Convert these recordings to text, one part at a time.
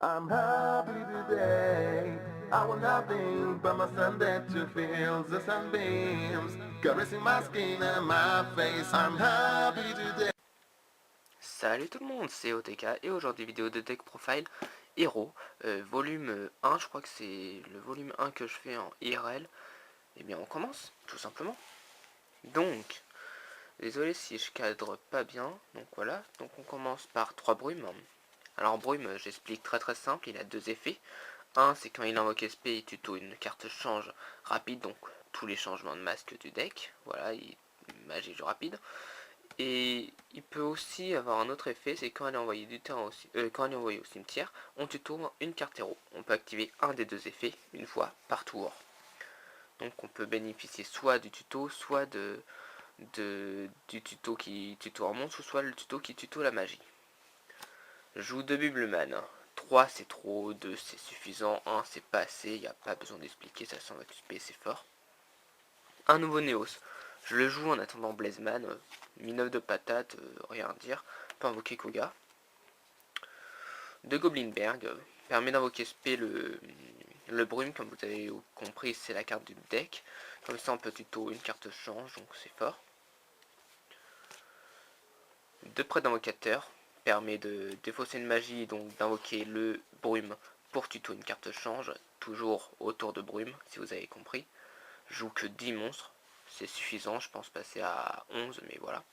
I'm happy today. I want nothing but my Sunday to feel the sunbeams caressing my skin and my face. I'm happy today. Salut tout le monde, c'est OTK et aujourd'hui vidéo de Deck Profile Hero, volume 1, je crois que c'est le volume 1 que je fais en IRL. Et bien on commence, tout simplement. Donc, désolé si je cadre pas bien, donc voilà, donc on commence par 3 brumes. Alors brume, j'explique très simple, il a deux effets. Un, c'est quand il invoque SP, il tuto une carte change rapide, donc tous les changements de masque du deck, voilà, magie rapide. Et il peut aussi avoir un autre effet, c'est quand elle est envoyée du terrain aussi, quand elle est envoyée au cimetière, on tuto une carte héros. On peut activer un des deux effets une fois par tour. Donc on peut bénéficier soit du tuto, soit du tuto qui tuto un monstre, soit le tuto qui tuto la magie. Joue 2 Bubleman. 3 c'est trop, 2 c'est suffisant, 1 c'est pas assez, il n'y a pas besoin d'expliquer, ça s'en va XP, c'est fort. Un nouveau Neos. Je le joue en attendant Blazeman, mine de patate, rien à dire. Peut invoquer Koga. De Goblinberg, permet d'invoquer SP le brume, comme vous avez compris, c'est la carte du deck. Comme ça on peut tuto une carte change, donc c'est fort. De près d'invocateur, permet de défausser une magie, donc d'invoquer le brume pour tuto une carte change, toujours autour de brume, si vous avez compris. Joue que 10 monstres, c'est suffisant, je pense passer à 11, mais voilà.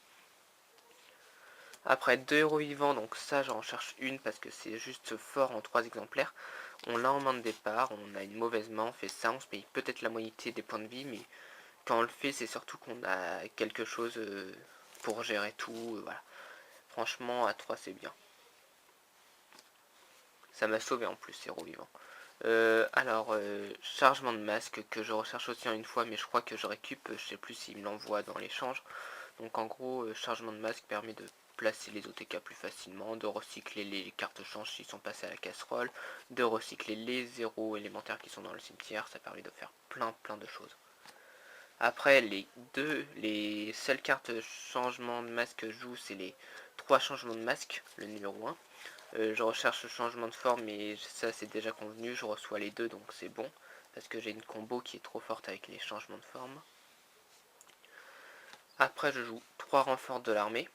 Après 2 héros vivants, donc ça j'en cherche une parce que c'est juste fort en 3 exemplaires. On l'a en main de départ, on a une mauvaise main, on fait ça, on se paye peut-être la moitié des points de vie, mais quand on le fait c'est surtout qu'on a quelque chose pour gérer tout, voilà. Franchement à 3 c'est bien. Ça m'a sauvé en plus, héros vivant. Chargement de masque que je recherche aussi en une fois, mais je crois que je récup, je sais plus s'il me l'envoie dans l'échange. Donc en gros, chargement de masque permet de placer les OTK plus facilement, de recycler les cartes change qui sont passées à la casserole, de recycler les zéros élémentaires qui sont dans le cimetière, ça permet de faire plein de choses. Après, les seules cartes changement de masque que je joue, c'est les 3 changements de masque, le numéro 1. Je recherche le changement de forme, mais ça c'est déjà convenu, je reçois les deux, donc c'est bon, parce que j'ai une combo qui est trop forte avec les changements de forme. Après, je joue 3 renforts de l'armée,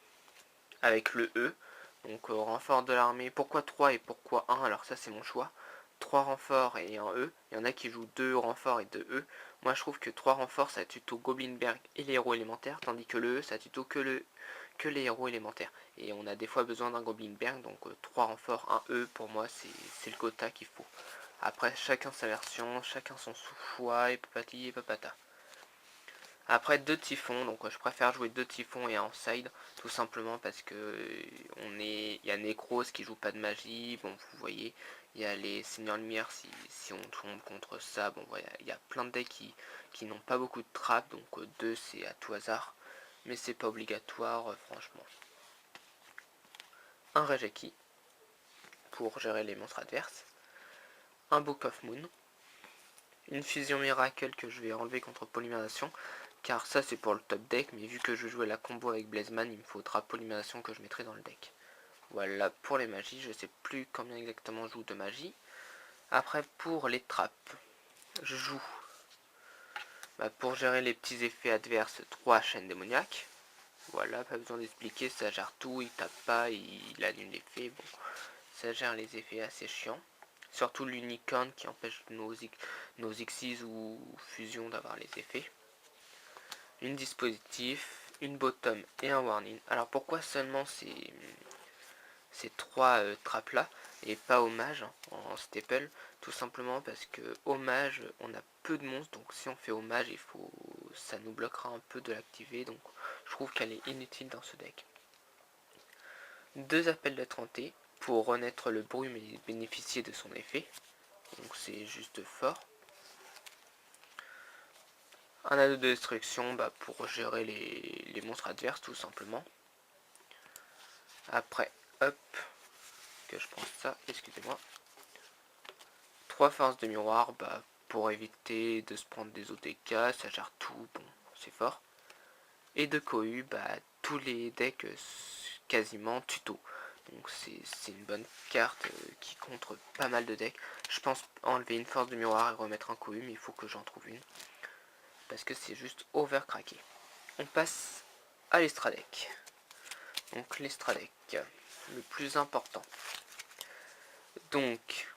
avec le E. Donc renfort de l'armée, pourquoi 3 et pourquoi 1? Alors ça c'est mon choix. 3 renforts et un E. Il y en a qui jouent 2 renforts et 2 E. Moi je trouve que 3 renforts ça tuto Goblinberg et les héros élémentaires, tandis que le E ça tuto que les héros élémentaires. Et on a des fois besoin d'un Goblinberg, donc 3 renforts, 1 E pour moi c'est le quota qu'il faut. Après chacun sa version, chacun son choix et papati et papata. Après 2 typhons, donc je préfère jouer 2 typhons et un side, tout simplement parce que il y a Necros qui joue pas de magie, bon vous voyez, il y a les Seigneurs Lumière si on tombe contre ça, bon voilà, il y a plein de decks qui n'ont pas beaucoup de trappes, donc 2 c'est à tout hasard, mais c'est pas obligatoire franchement. Un Rejeki pour gérer les monstres adverses, un Book of Moon, une fusion miracle que je vais enlever contre polymérisation, car ça c'est pour le top deck, mais vu que je joue à la combo avec Blazeman, il me faudra polymérisation que je mettrai dans le deck. Voilà pour les magies, je sais plus combien exactement je joue de magie. Après pour les trappes, je joue pour gérer les petits effets adverses 3 chaînes démoniaques. Voilà, pas besoin d'expliquer, ça gère tout, il tape pas, il annule l'effet, bon, ça gère les effets assez chiants. Surtout l'unicorn qui empêche nos Xyz ou fusions d'avoir les effets. Une dispositif, une bottom et un warning. Alors pourquoi seulement ces 3 trappes là et pas hommage en staple? Tout simplement parce que hommage on a peu de monstres, donc si on fait hommage ça nous bloquera un peu de l'activer, donc je trouve qu'elle est inutile dans ce deck. 2 appels de 30 pour renaître le brume et bénéficier de son effet, donc c'est juste fort. Un anneau de destruction pour gérer les monstres adverses tout simplement. Après, hop, que je pense ça, excusez-moi. 3 forces de miroir pour éviter de se prendre des OTK, ça gère tout, bon, c'est fort. Et de Kohu, tous les decks quasiment tuto. Donc c'est une bonne carte qui contre pas mal de decks. Je pense enlever une force de miroir et remettre un Kohu, mais il faut que j'en trouve une. Parce que c'est juste overcraqué. On passe à l'Extra Deck. Donc l'Extra Deck, le plus important. Donc,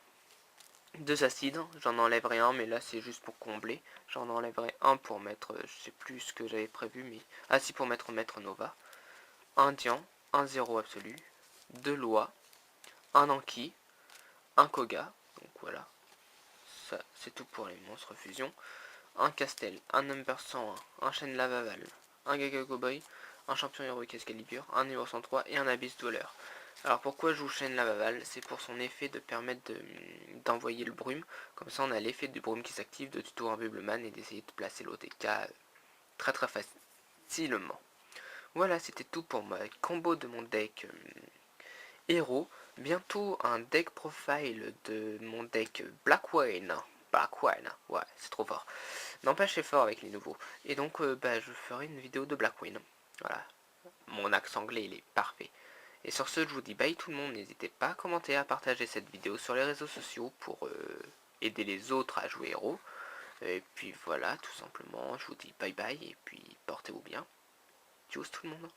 2 acides, j'en enlèverai un, mais là c'est juste pour combler. J'en enlèverai un pour mettre, je sais plus ce que j'avais prévu, mais... Ah si, pour mettre Maître Nova. Un Dian, un 0 absolu, 2 Loi, un Anki, un Koga, donc voilà. Ça, c'est tout pour les monstres fusion. Un Castel, un Number 101, un Chêne Lavaval, un Gaga Cowboy, un Champion Héroïque Excalibur, un niveau 103 et un Abyss Dweller. Alors pourquoi je joue Chêne Lavaval? C'est pour son effet de permettre d'envoyer le brume. Comme ça on a l'effet du brume qui s'active, de tuto Bubbleman et d'essayer de placer l'OTK très très facilement. Voilà, c'était tout pour ma combo de mon deck héros. Bientôt un deck profile de mon deck Black Wayne. Black Wayne, ouais, c'est trop fort. N'empêche, c'est fort avec les nouveaux. Et donc, je ferai une vidéo de Black Wayne. Voilà, mon accent anglais, il est parfait. Et sur ce, je vous dis bye tout le monde. N'hésitez pas à commenter, à partager cette vidéo sur les réseaux sociaux pour aider les autres à jouer héros. Et puis voilà, tout simplement, je vous dis bye bye et puis portez-vous bien. Tchuss tout le monde.